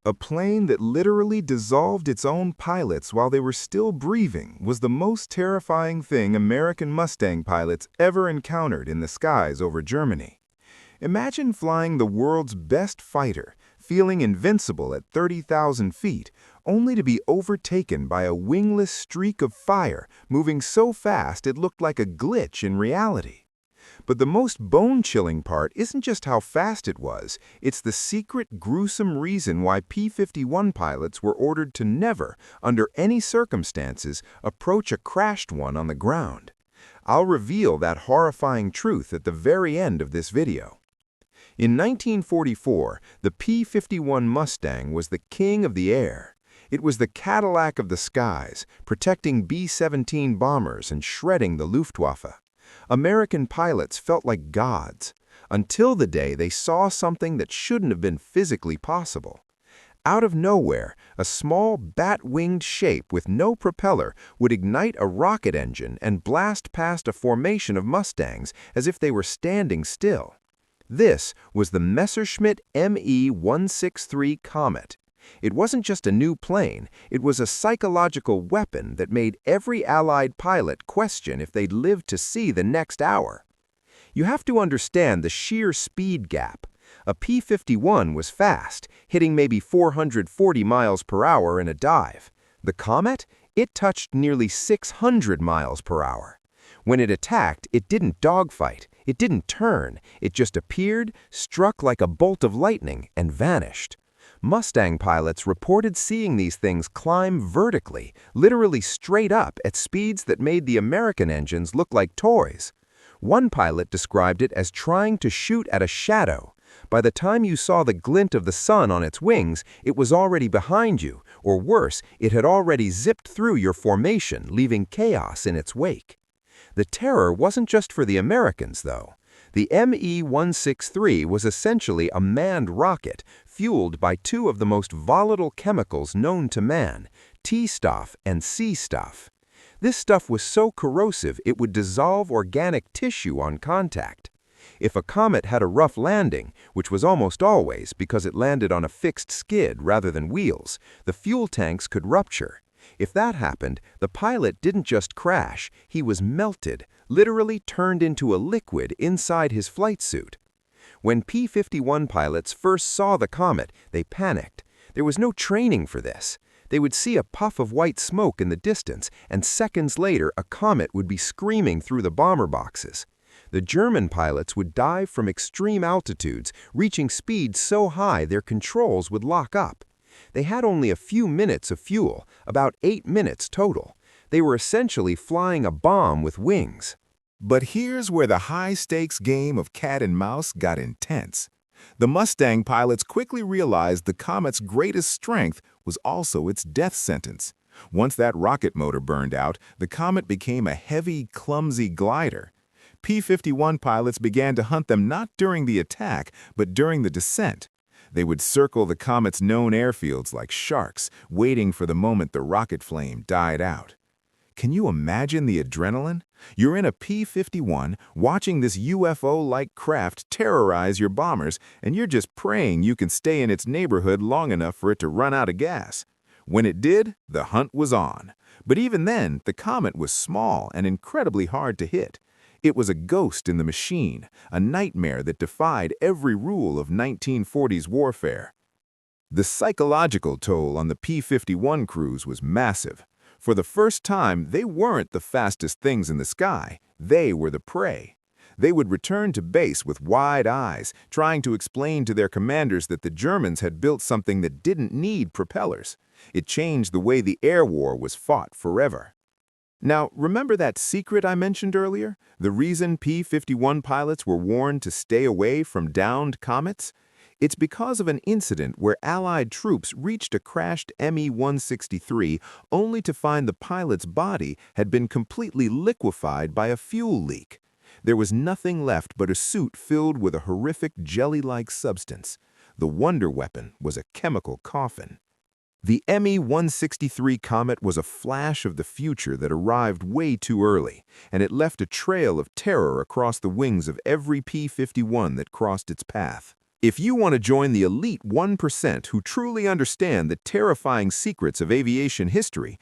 A plane that literally dissolved its own pilots while they were still breathing was the most terrifying thing American Mustang pilots ever encountered in the skies over Germany. Imagine flying the world's best fighter, feeling invincible at 30,000 feet, only to be overtaken by a wingless streak of fire moving so fast it looked like a glitch in reality. But the most bone-chilling part isn't just how fast it was, it's the secret, gruesome reason why P-51 pilots were ordered to never, under any circumstances, approach a crashed one on the ground. I'll reveal that horrifying truth at the very end of this video. In 1944, the P-51 Mustang was the king of the air. It was the Cadillac of the skies, protecting B-17 bombers and shredding the Luftwaffe. American pilots felt like gods, until the day they saw something that shouldn't have been physically possible. Out of nowhere, a small bat-winged shape with no propeller would ignite a rocket engine and blast past a formation of Mustangs as if they were standing still. This was the Messerschmitt Me 163 Komet. It wasn't just a new plane, it was a psychological weapon that made every Allied pilot question if they'd live to see the next hour. You have to understand the sheer speed gap. A P-51 was fast, hitting maybe 440 miles per hour in a dive. The Komet? It touched nearly 600 miles per hour. When it attacked, it didn't dogfight, it didn't turn, it just appeared, struck like a bolt of lightning, and vanished. Mustang pilots reported seeing these things climb vertically, literally straight up at speeds that made the American engines look like toys. One pilot described it as trying to shoot at a shadow. By the time you saw the glint of the sun on its wings, it was already behind you, or worse, it had already zipped through your formation, leaving chaos in its wake. The terror wasn't just for the Americans, though. The Me 163 was essentially a manned rocket fueled by two of the most volatile chemicals known to man, T-Stoff and C-Stoff. This stuff was so corrosive it would dissolve organic tissue on contact. If a Komet had a rough landing, which was almost always because it landed on a fixed skid rather than wheels, the fuel tanks could rupture. If that happened, the pilot didn't just crash, he was melted, literally turned into a liquid inside his flight suit. When P-51 pilots first saw the Komet, they panicked. There was no training for this. They would see a puff of white smoke in the distance, and seconds later a Komet would be screaming through the bomber boxes. The German pilots would dive from extreme altitudes, reaching speeds so high their controls would lock up. They had only a few minutes of fuel, about 8 minutes total. They were essentially flying a bomb with wings. But here's where the high-stakes game of cat and mouse got intense. The Mustang pilots quickly realized the Komet's greatest strength was also its death sentence. Once that rocket motor burned out, the Komet became a heavy, clumsy glider. P-51 pilots began to hunt them not during the attack, but during the descent. They would circle the Komet's known airfields like sharks, waiting for the moment the rocket flame died out. Can you imagine the adrenaline? You're in a P-51, watching this UFO-like craft terrorize your bombers, and you're just praying you can stay in its neighborhood long enough for it to run out of gas. When it did, the hunt was on. But even then, the Komet was small and incredibly hard to hit. It was a ghost in the machine, a nightmare that defied every rule of 1940s warfare. The psychological toll on the P-51 crews was massive. For the first time, they weren't the fastest things in the sky, they were the prey. They would return to base with wide eyes, trying to explain to their commanders that the Germans had built something that didn't need propellers. It changed the way the air war was fought forever. Now, remember that secret I mentioned earlier? The reason P-51 pilots were warned to stay away from downed Komets? It's because of an incident where Allied troops reached a crashed Me 163 only to find the pilot's body had been completely liquefied by a fuel leak. There was nothing left but a suit filled with a horrific jelly-like substance. The wonder weapon was a chemical coffin. The Me 163 Komet was a flash of the future that arrived way too early, and it left a trail of terror across the wings of every P-51 that crossed its path. If you want to join the elite 1% who truly understand the terrifying secrets of aviation history,